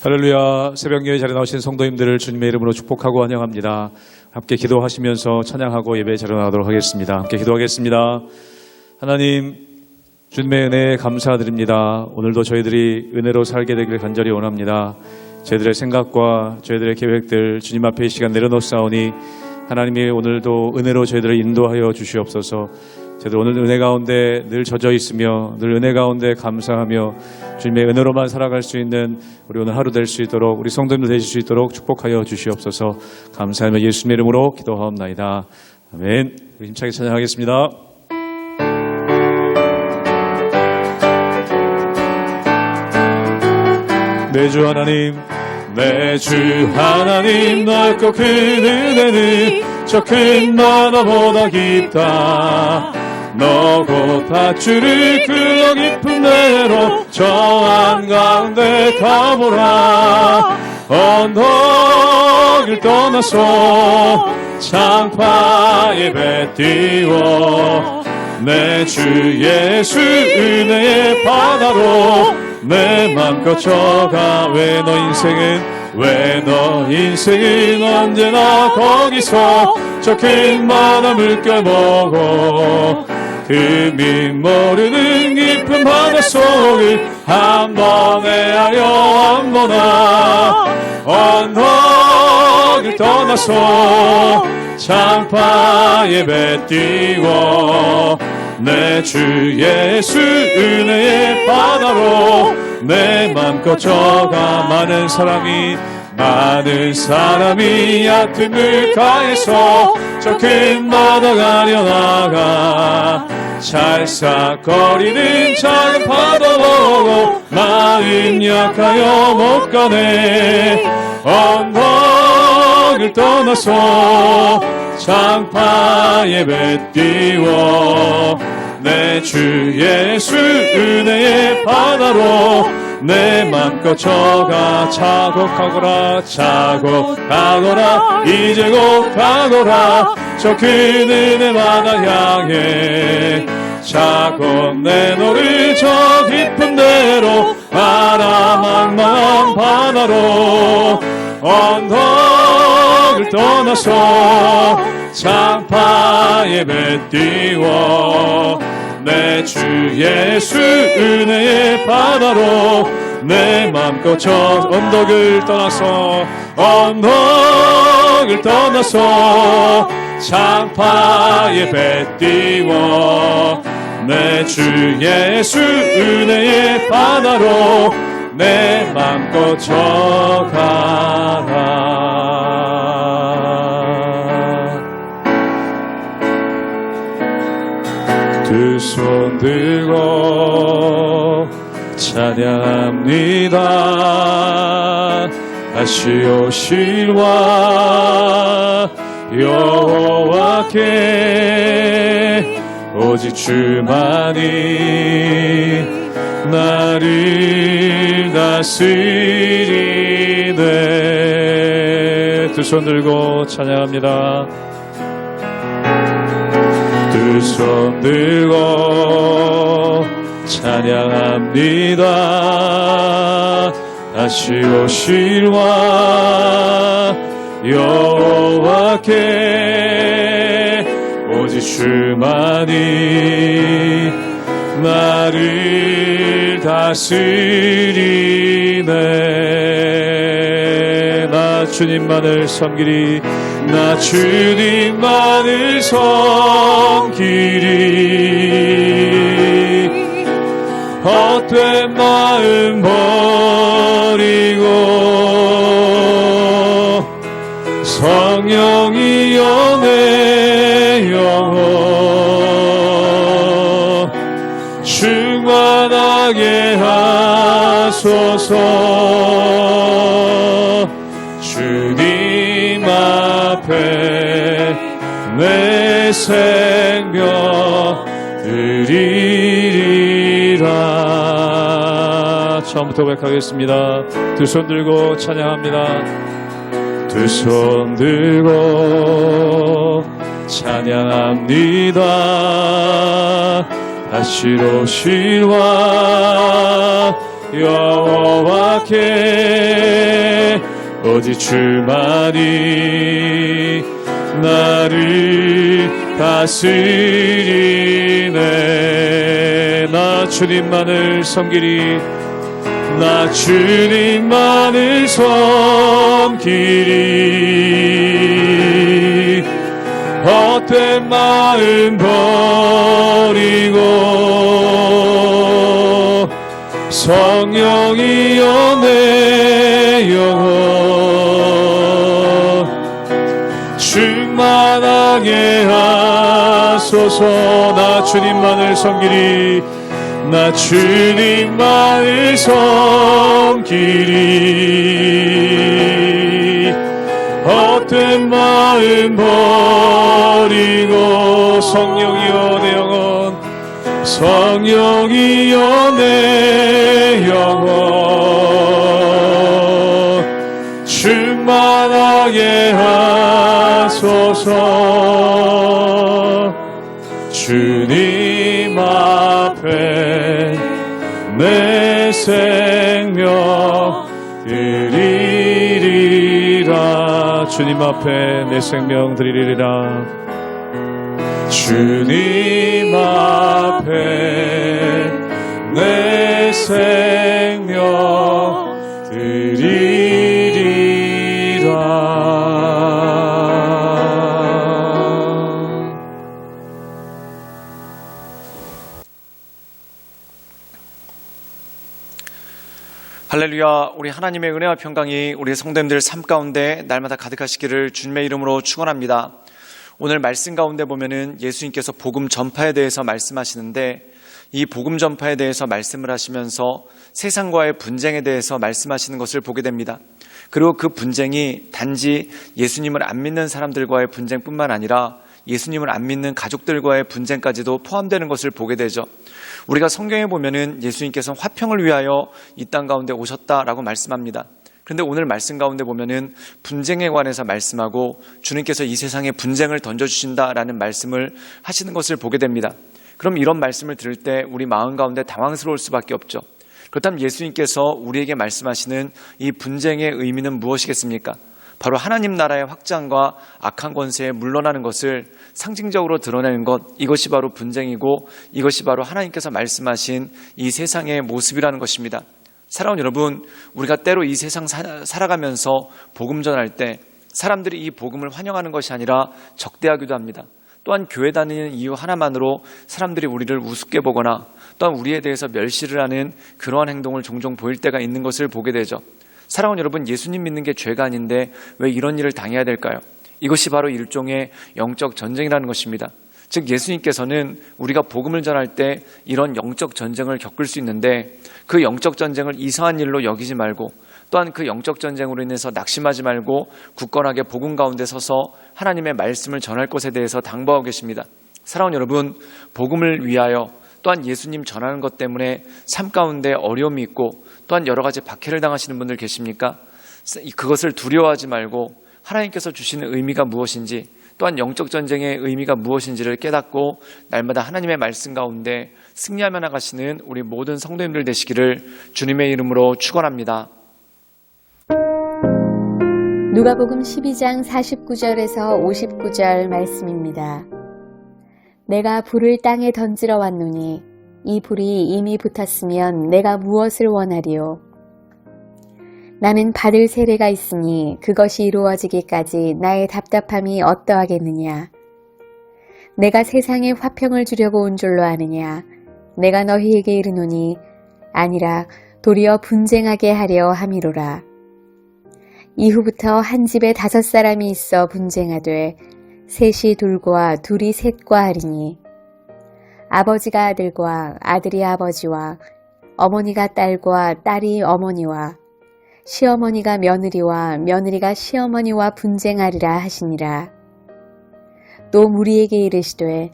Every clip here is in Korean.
할렐루야. 새벽예배 자리에 나오신 성도님들을 주님의 이름으로 축복하고 환영합니다. 함께 기도하시면서 찬양하고 예배 자리에 나가도록 하겠습니다. 함께 기도하겠습니다. 하나님, 주님의 은혜에 감사드립니다. 오늘도 저희들이 은혜로 살게 되길 간절히 원합니다. 저희들의 생각과 저희들의 계획들 주님 앞에 이 시간 내려놓사오니 하나님이 오늘도 은혜로 저희들을 인도하여 주시옵소서. 저희들 오늘 은혜 가운데 늘 젖어 있으며 늘 은혜 가운데 감사하며 주님의 은혜로만 살아갈 수 있는 우리 오늘 하루 될 수 있도록 우리 성도님들 되실 수 있도록 축복하여 주시옵소서. 감사하며 예수님의 이름으로 기도하옵나이다. 아멘. 힘차게 찬양하겠습니다. 내 주 하나님, 내 주 하나님, 넓고 큰 은혜는 저 큰 바다보다 깊다. 너고 밧줄을 그어 깊은 데로 저 한가운데 가보라. 언덕을 떠나서 창파에 배 띄워 내 주 예수 은혜의 바다로 내 맘껏 져가. 왜 너 인생은 언제나 거기서 저 큰 바다 물결 보고 금이 모르는 깊은 바다 속을 한 번 헤아려 한 번아. 언덕을 떠나서 창파에 배 띄워 내 주 예수 은혜의 바다로 내 맘껏 져가. 많은 사람이 얕은 물가에서 저 큰 바다 가려나가. 찰싹거리는 작은 파도 보고 마음 약하여 못 가네. 언덕을 떠나서 창파에 배 띄워 내 주 예수 은혜의 바다로 내 맘껏 져가. 차곡하거라 이제 곧 가거라. 저 큰 은혜 바다 향해 차곡 내노를 저 깊은 데로 바라망망한 바다로. 언덕을 떠나서 창파에 배 띄워 내 주 예수 은혜의 바다로 내 맘껏 저 언덕을 떠나서 창파에 배 띄워 내 주 예수 은혜의 바다로 내 맘껏 져가라. 두 손 들고 찬양합니다. 다시 오실 왕 여호와께 오직 주만이 나를 다스리네. 두 손 들고 찬양합니다. 두 손 들고 찬양합니다. 다시 오실 왕 여호와께 오직 주만이 나를 다스리네. 나 주님만을 섬기리. 나 주님만을 섬기리. 헛된 마음 버리고 성령이여 내 영혼 충만하게 하소서. 주님 앞에 내 생명 드리리라. 처음부터 고백하겠습니다. 두 손 들고 찬양합니다. 두 손 들고 찬양합니다. 다시 오실 왕 여호와께 오직 주만이 나를 다스리네. 나 주님만을 섬기리. 나 주님만을 섬기리. 헛된 마음 버리고 성령이여 내 영혼 충만하게 하소서. 나 주님만을 섬기리. 나 주님만을 섬기리. 헛된 마음 버리고 성령이여 내 영혼 성령이여 내 영혼 충만하게 하소서. 주님 앞에 내 생명 드리리라. 주님 앞에 내 생명 드리리라. 주님 앞에 내 생명 드리리라. 할렐루야. 우리 하나님의 은혜와 평강이 우리 성도님들 삶 가운데 날마다 가득하시기를 주님의 이름으로 축원합니다. 오늘 말씀 가운데 보면은 예수님께서 복음 전파에 대해서 말씀하시는데, 이 복음 전파에 대해서 말씀을 하시면서 세상과의 분쟁에 대해서 말씀하시는 것을 보게 됩니다. 그리고 그 분쟁이 단지 예수님을 안 믿는 사람들과의 분쟁뿐만 아니라 예수님을 안 믿는 가족들과의 분쟁까지도 포함되는 것을 보게 되죠. 우리가 성경에 보면은 예수님께서는 화평을 위하여 이 땅 가운데 오셨다라고 말씀합니다. 그런데 오늘 말씀 가운데 보면은 분쟁에 관해서 말씀하고 주님께서 이 세상에 분쟁을 던져주신다라는 말씀을 하시는 것을 보게 됩니다. 그럼 이런 말씀을 들을 때 우리 마음 가운데 당황스러울 수밖에 없죠. 그렇다면 예수님께서 우리에게 말씀하시는 이 분쟁의 의미는 무엇이겠습니까? 바로 하나님 나라의 확장과 악한 권세에 물러나는 것을 상징적으로 드러내는 것, 이것이 바로 분쟁이고 이것이 바로 하나님께서 말씀하신 이 세상의 모습이라는 것입니다. 사랑하는 여러분, 우리가 때로 이 세상 살아가면서 복음 전할 때 사람들이 이 복음을 환영하는 것이 아니라 적대하기도 합니다. 또한 교회 다니는 이유 하나만으로 사람들이 우리를 우습게 보거나 또한 우리에 대해서 멸시를 하는 그러한 행동을 종종 보일 때가 있는 것을 보게 되죠. 사랑하는 여러분, 예수님 믿는 게 죄가 아닌데 왜 이런 일을 당해야 될까요? 이것이 바로 일종의 영적 전쟁이라는 것입니다. 즉 예수님께서는 우리가 복음을 전할 때 이런 영적 전쟁을 겪을 수 있는데 그 영적 전쟁을 이상한 일로 여기지 말고 또한 그 영적 전쟁으로 인해서 낙심하지 말고 굳건하게 복음 가운데 서서 하나님의 말씀을 전할 것에 대해서 당부하고 계십니다. 사랑하는 여러분, 복음을 위하여 또한 예수님 전하는 것 때문에 삶 가운데 어려움이 있고 또한 여러 가지 박해를 당하시는 분들 계십니까? 그것을 두려워하지 말고 하나님께서 주시는 의미가 무엇인지 또한 영적 전쟁의 의미가 무엇인지를 깨닫고 날마다 하나님의 말씀 가운데 승리하며 나가시는 우리 모든 성도님들 되시기를 주님의 이름으로 축원합니다. 누가복음 12장 49절에서 59절 말씀입니다. 내가 불을 땅에 던지러 왔노니 이 불이 이미 붙었으면 내가 무엇을 원하리요? 나는 받을 세례가 있으니 그것이 이루어지기까지 나의 답답함이 어떠하겠느냐? 내가 세상에 화평을 주려고 온 줄로 아느냐? 내가 너희에게 이르노니 아니라 도리어 분쟁하게 하려 함이로라. 이후부터 한 집에 5사람이 있어 분쟁하되 셋이 둘과 둘이 셋과 하리니 아버지가 아들과 아들이 아버지와 어머니가 딸과 딸이 어머니와 시어머니가 며느리와 며느리가 시어머니와 분쟁하리라 하시니라. 또 무리에게 이르시되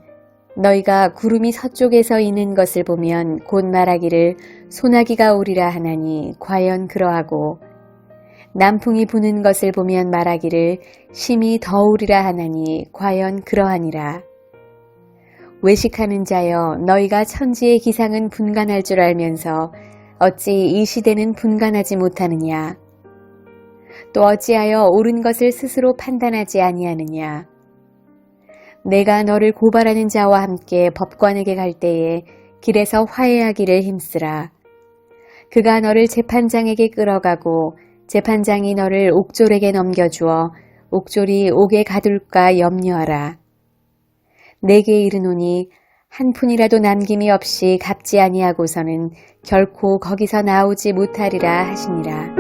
너희가 구름이 서쪽에서 이는 것을 보면 곧 말하기를 소나기가 오리라 하나니 과연 그러하고 남풍이 부는 것을 보면 말하기를 심히 더우리라 하나니 과연 그러하니라. 외식하는 자여 너희가 천지의 기상은 분간할 줄 알면서 어찌 이 시대는 분간하지 못하느냐? 또 어찌하여 옳은 것을 스스로 판단하지 아니하느냐? 내가 너를 고발하는 자와 함께 법관에게 갈 때에 길에서 화해하기를 힘쓰라. 그가 너를 재판장에게 끌어가고 재판장이 너를 옥졸에게 넘겨주어 옥졸이 옥에 가둘까 염려하라. 내게 이르노니 한 푼이라도 남김이 없이 갚지 아니하고서는 결코 거기서 나오지 못하리라 하시니라.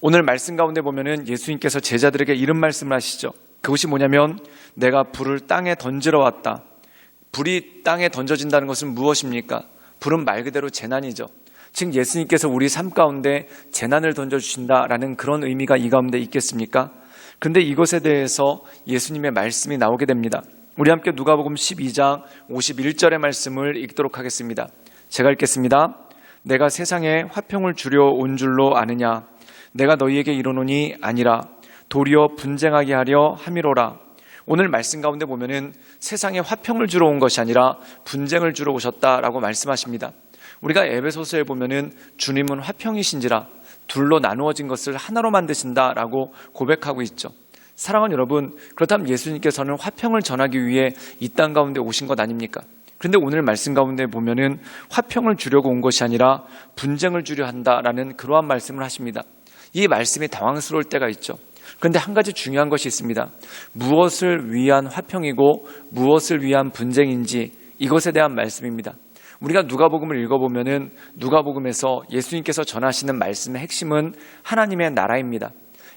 오늘 말씀 가운데 보면은 예수님께서 제자들에게 이런 말씀을 하시죠. 그것이 뭐냐면 내가 불을 땅에 던지러 왔다. 불이 땅에 던져진다는 것은 무엇입니까? 불은 말 그대로 재난이죠. 즉 예수님께서 우리 삶 가운데 재난을 던져주신다라는 그런 의미가 이 가운데 있겠습니까? 그런데 이것에 대해서 예수님의 말씀이 나오게 됩니다. 우리 함께 누가복음 12장 51절의 말씀을 읽도록 하겠습니다. 제가 읽겠습니다. 내가 세상에 화평을 주려 온 줄로 아느냐? 내가 너희에게 이르노니 아니라 도리어 분쟁하게 하려 함이로라. 오늘 말씀 가운데 보면은 세상에 화평을 주러 온 것이 아니라 분쟁을 주러 오셨다라고 말씀하십니다. 우리가 에베소서에 보면은 주님은 화평이신지라 둘로 나누어진 것을 하나로 만드신다라고 고백하고 있죠. 사랑하는 여러분, 그렇다면 예수님께서는 화평을 전하기 위해 이 땅 가운데 오신 것 아닙니까? 그런데 오늘 말씀 가운데 보면은 화평을 주려고 온 것이 아니라 분쟁을 주려 한다라는 그러한 말씀을 하십니다. 이 말씀이 당황스러울 때가 있죠. 그런데 한 가지 중요한 것이 있습니다. 무엇을 위한 화평이고 무엇을 위한 분쟁인지 이것에 대한 말씀입니다. 우리가 누가복음을 읽어보면은 누가복음에서 예수님께서 전하시는 말씀의 핵심은 하나님의 나라입니다.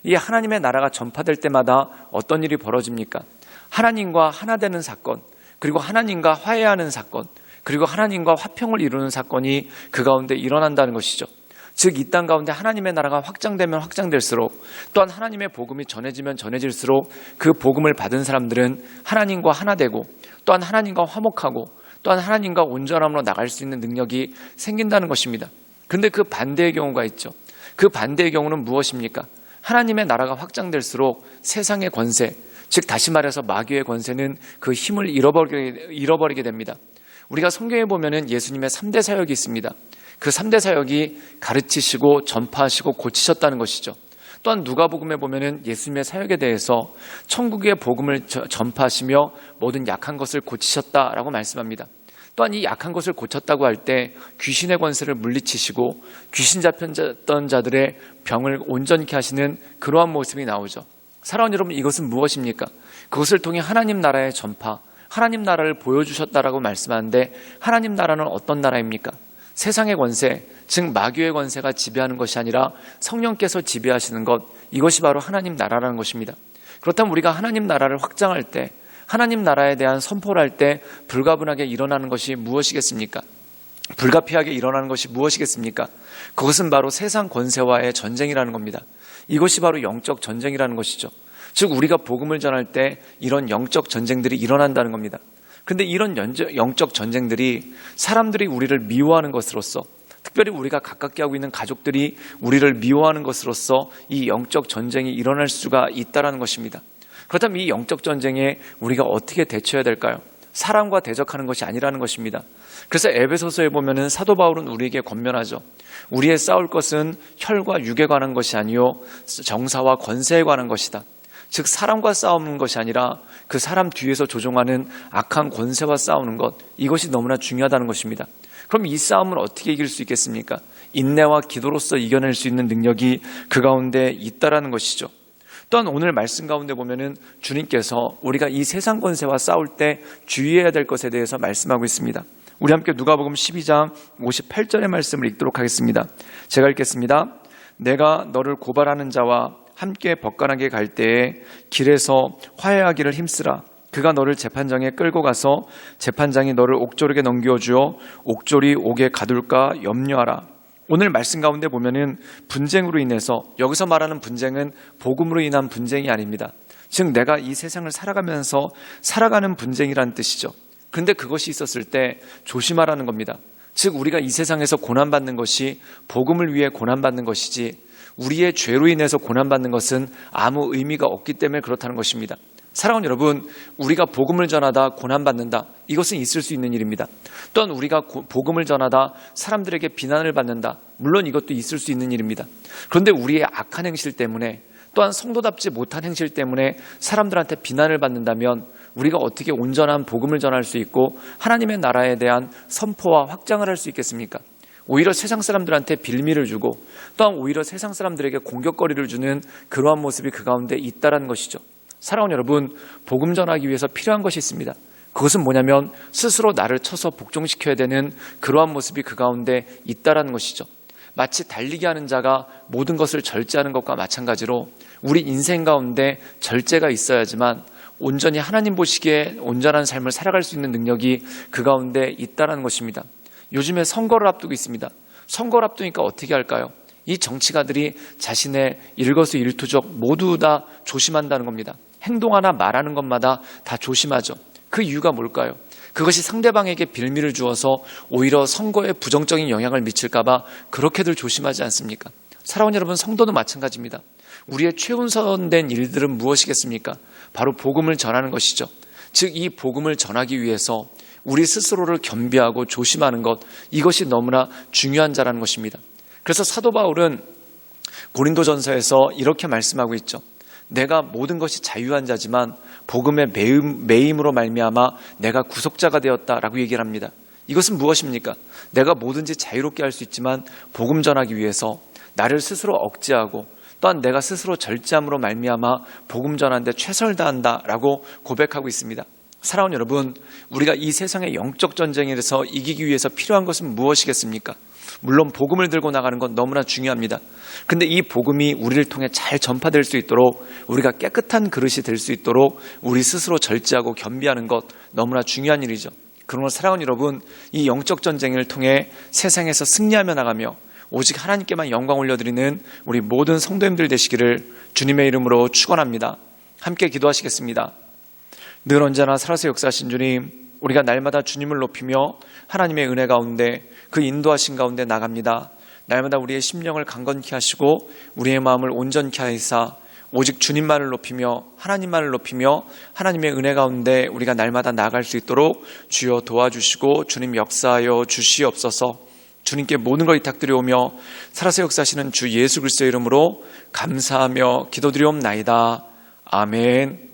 이 하나님의 나라가 전파될 때마다 어떤 일이 벌어집니까? 하나님과 하나 되는 사건, 그리고 하나님과 화해하는 사건, 그리고 하나님과 화평을 이루는 사건이 그 가운데 일어난다는 것이죠. 즉 이 땅 가운데 하나님의 나라가 확장되면 확장될수록 또한 하나님의 복음이 전해지면 전해질수록 그 복음을 받은 사람들은 하나님과 하나 되고 또한 하나님과 화목하고 또한 하나님과 온전함으로 나갈 수 있는 능력이 생긴다는 것입니다. 그런데 그 반대의 경우가 있죠. 그 반대의 경우는 무엇입니까? 하나님의 나라가 확장될수록 세상의 권세, 즉 다시 말해서 마귀의 권세는 그 힘을 잃어버리게 됩니다. 우리가 성경에 보면은 예수님의 3대 사역이 있습니다. 그 3대 사역이 가르치시고 전파하시고 고치셨다는 것이죠. 또한 누가복음에 보면은 예수님의 사역에 대해서 천국의 복음을 전파하시며 모든 약한 것을 고치셨다라고 말씀합니다. 또한 이 약한 것을 고쳤다고 할 때 귀신의 권세를 물리치시고 귀신 잡혔던 자들의 병을 온전케 하시는 그러한 모습이 나오죠. 사랑하는 여러분, 이것은 무엇입니까? 그것을 통해 하나님 나라의 전파, 하나님 나라를 보여주셨다라고 말씀하는데 하나님 나라는 어떤 나라입니까? 세상의 권세, 즉 마귀의 권세가 지배하는 것이 아니라 성령께서 지배하시는 것, 이것이 바로 하나님 나라라는 것입니다. 그렇다면 우리가 하나님 나라를 확장할 때, 하나님 나라에 대한 선포를 할 때 불가분하게 일어나는 것이 무엇이겠습니까? 불가피하게 일어나는 것이 무엇이겠습니까? 그것은 바로 세상 권세와의 전쟁이라는 겁니다. 이것이 바로 영적 전쟁이라는 것이죠. 즉 우리가 복음을 전할 때 이런 영적 전쟁들이 일어난다는 겁니다. 그런데 이런 영적 전쟁들이 사람들이 우리를 미워하는 것으로서, 특별히 우리가 가깝게 하고 있는 가족들이 우리를 미워하는 것으로서 이 영적 전쟁이 일어날 수가 있다는 것입니다. 그렇다면 이 영적 전쟁에 우리가 어떻게 대처해야 될까요? 사람과 대적하는 것이 아니라는 것입니다. 그래서 에베소서에 보면은 사도 바울은 우리에게 권면하죠. 우리의 싸울 것은 혈과 육에 관한 것이 아니요 정사와 권세에 관한 것이다. 즉 사람과 싸우는 것이 아니라 그 사람 뒤에서 조종하는 악한 권세와 싸우는 것, 이것이 너무나 중요하다는 것입니다. 그럼 이 싸움을 어떻게 이길 수 있겠습니까? 인내와 기도로서 이겨낼 수 있는 능력이 그 가운데 있다라는 것이죠. 또한 오늘 말씀 가운데 보면은 주님께서 우리가 이 세상 권세와 싸울 때 주의해야 될 것에 대해서 말씀하고 있습니다. 우리 함께 누가복음 12장 58절의 말씀을 읽도록 하겠습니다. 제가 읽겠습니다. 내가 너를 고발하는 자와 함께 법관하게 갈 때에 길에서 화해하기를 힘쓰라. 그가 너를 재판장에 끌고 가서 재판장이 너를 옥졸에게 넘겨주어 옥졸이 옥에 가둘까 염려하라. 오늘 말씀 가운데 보면은 분쟁으로 인해서, 여기서 말하는 분쟁은 복음으로 인한 분쟁이 아닙니다. 즉 내가 이 세상을 살아가면서 살아가는 분쟁이라는 뜻이죠. 그런데 그것이 있었을 때 조심하라는 겁니다. 즉 우리가 이 세상에서 고난받는 것이 복음을 위해 고난받는 것이지 우리의 죄로 인해서 고난받는 것은 아무 의미가 없기 때문에 그렇다는 것입니다. 사랑하는 여러분, 우리가 복음을 전하다 고난받는다. 이것은 있을 수 있는 일입니다. 또한 우리가 복음을 전하다 사람들에게 비난을 받는다. 물론 이것도 있을 수 있는 일입니다. 그런데 우리의 악한 행실 때문에 또한 성도답지 못한 행실 때문에 사람들한테 비난을 받는다면 우리가 어떻게 온전한 복음을 전할 수 있고 하나님의 나라에 대한 선포와 확장을 할 수 있겠습니까? 오히려 세상 사람들한테 빌미를 주고 또한 오히려 세상 사람들에게 공격거리를 주는 그러한 모습이 그 가운데 있다라는 것이죠. 사랑하는 여러분, 복음 전하기 위해서 필요한 것이 있습니다. 그것은 뭐냐면 스스로 나를 쳐서 복종시켜야 되는 그러한 모습이 그 가운데 있다라는 것이죠. 마치 달리기 하는 자가 모든 것을 절제하는 것과 마찬가지로 우리 인생 가운데 절제가 있어야지만 온전히 하나님 보시기에 온전한 삶을 살아갈 수 있는 능력이 그 가운데 있다는 것입니다. 요즘에 선거를 앞두고 있습니다. 선거를 앞두니까 어떻게 할까요? 이 정치가들이 자신의 일거수일투족 모두 다 조심한다는 겁니다. 행동하나 말하는 것마다 다 조심하죠. 그 이유가 뭘까요? 그것이 상대방에게 빌미를 주어서 오히려 선거에 부정적인 영향을 미칠까 봐 그렇게들 조심하지 않습니까? 사랑하는 여러분, 성도도 마찬가지입니다. 우리의 최우선된 일들은 무엇이겠습니까? 바로 복음을 전하는 것이죠. 즉, 이 복음을 전하기 위해서 우리 스스로를 겸비하고 조심하는 것, 이것이 너무나 중요한 자라는 것입니다. 그래서 사도 바울은 고린도전서에서 이렇게 말씀하고 있죠. 내가 모든 것이 자유한 자지만 복음의 매임으로 말미암아 내가 구속자가 되었다라고 얘기를 합니다. 이것은 무엇입니까? 내가 뭐든지 자유롭게 할 수 있지만 복음 전하기 위해서 나를 스스로 억제하고 또한 내가 스스로 절제함으로 말미암아 복음 전하는데 최선을 다한다라고 고백하고 있습니다. 사랑하는 여러분, 우리가 이 세상의 영적 전쟁에서 이기기 위해서 필요한 것은 무엇이겠습니까? 물론 복음을 들고 나가는 건 너무나 중요합니다. 근데 이 복음이 우리를 통해 잘 전파될 수 있도록 우리가 깨끗한 그릇이 될 수 있도록 우리 스스로 절제하고 겸비하는 것 너무나 중요한 일이죠. 그러므로 사랑하는 여러분, 이 영적 전쟁을 통해 세상에서 승리하며 나가며 오직 하나님께만 영광 올려드리는 우리 모든 성도님들 되시기를 주님의 이름으로 축원합니다. 함께 기도하시겠습니다. 늘 언제나 살아서 역사하신 주님, 우리가 날마다 주님을 높이며 하나님의 은혜 가운데 그 인도하신 가운데 나갑니다. 날마다 우리의 심령을 강건케 하시고 우리의 마음을 온전케 하시사 오직 주님만을 높이며 하나님만을 높이며 하나님의 은혜 가운데 우리가 날마다 나아갈 수 있도록 주여 도와주시고 주님 역사하여 주시옵소서. 주님께 모든 걸 위탁드리오며 살아서 역사하시는 주 예수 그리스도의 이름으로 감사하며 기도드리옵나이다. 아멘.